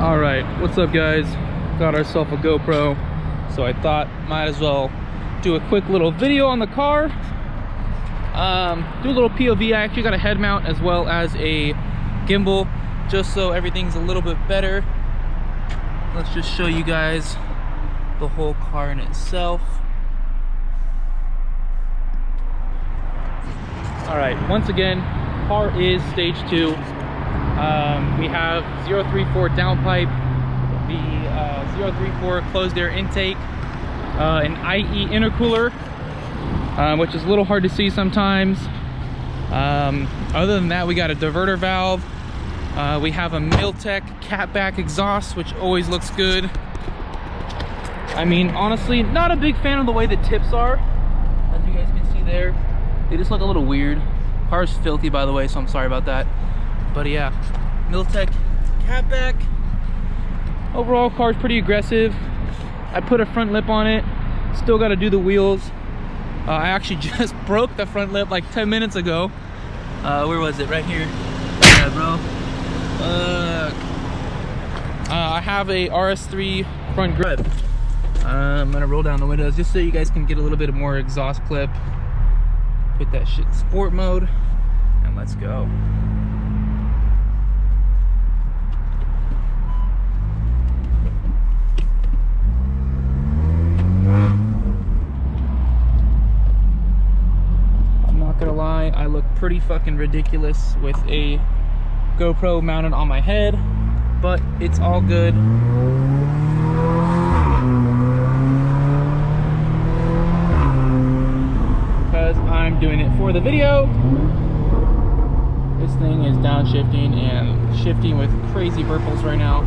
All right, what's up guys? Got ourselves a GoPro, so I thought might as well do a quick little video on the car. Do a little POV. I actually got a head mount as well as a gimbal, just so everything's a little bit better. Let's just show you guys the whole car in itself. All right, once again, car is stage 2. We have 034 downpipe, the 034 closed air intake, an IE intercooler, which is a little hard to see sometimes. Other than that, we got a diverter valve. We have a Miltech catback exhaust, which always looks good. I mean, honestly, not a big fan of the way the tips are, as you guys can see there. They just look a little weird. Car's filthy, by the way, so I'm sorry about that. But yeah, Miltech catback. Overall, car's pretty aggressive. I put a front lip on it. Still got to do the wheels. I actually just broke the front lip like 10 minutes ago. Where was it? Right here. Yeah, bro. I have a RS3 front grip. I'm gonna roll down the windows just so you guys can get a little bit more exhaust clip. Put that shit in sport mode, and let's go. I'm not gonna lie, I look pretty fucking ridiculous with a GoPro mounted on my head, but it's all good. Because I'm doing it for the video. This thing is downshifting and shifting with crazy burbles right now.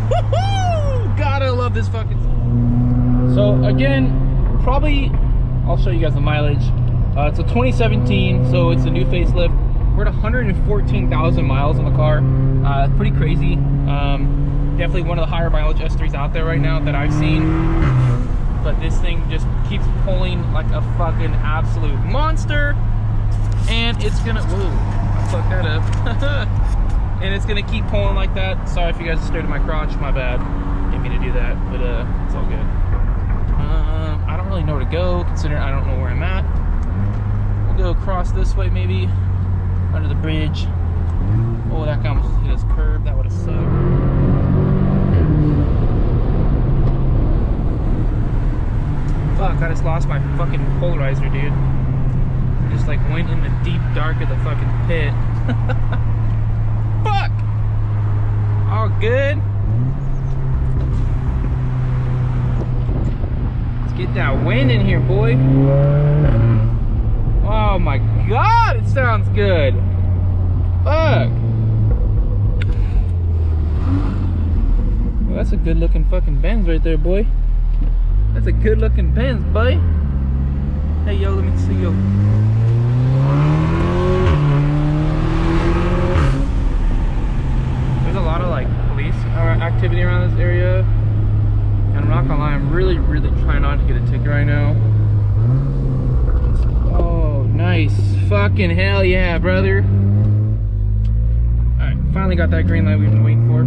Woohoo! God, I love this fucking. So again, probably I'll show you guys the mileage. It's a 2017, so it's a new facelift. We're at 114,000 miles on the car. Pretty crazy. Definitely one of the higher mileage S3s out there right now that I've seen. But this thing just keeps pulling like a fucking absolute monster. And it's gonna, whoa, I fucked that up. And it's gonna keep pulling like that. Sorry if you guys stared at my crotch, my bad. Didn't mean to do that, but it's all good. I don't really know where to go, considering I don't know where I'm at. We'll go across this way maybe, under the bridge. Oh, that guy almost hit his curb. That would have sucked. Fuck, I just lost my fucking polarizer, dude. I just like went in the deep dark of the fucking pit. Fuck! All good. Let's get that wind in here, boy. Oh my god, it sounds good. Fuck. Well, that's a good looking fucking Benz right there, boy. That's a good looking Benz, boy. Hey, yo, let me see, yo. There's a lot of like police activity around this area. And I'm not gonna lie, I'm really trying not to get a ticket right now. Oh, nice. Fucking hell yeah, brother. Alright, finally got that green light we've been waiting for.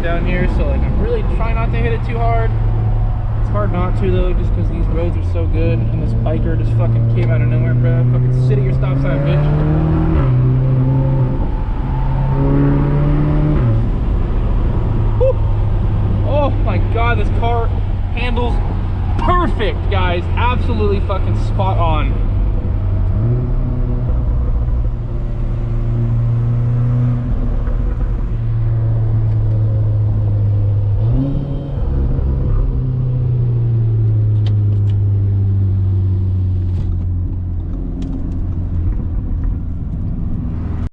Down here, so like I'm really trying not to hit it too hard. It's hard not to though, just because these roads are so good, and this biker just fucking came out of nowhere, bro. Fucking sit at your stop sign, bitch. Whew. Oh my god, this car handles perfect, guys. Absolutely fucking spot on.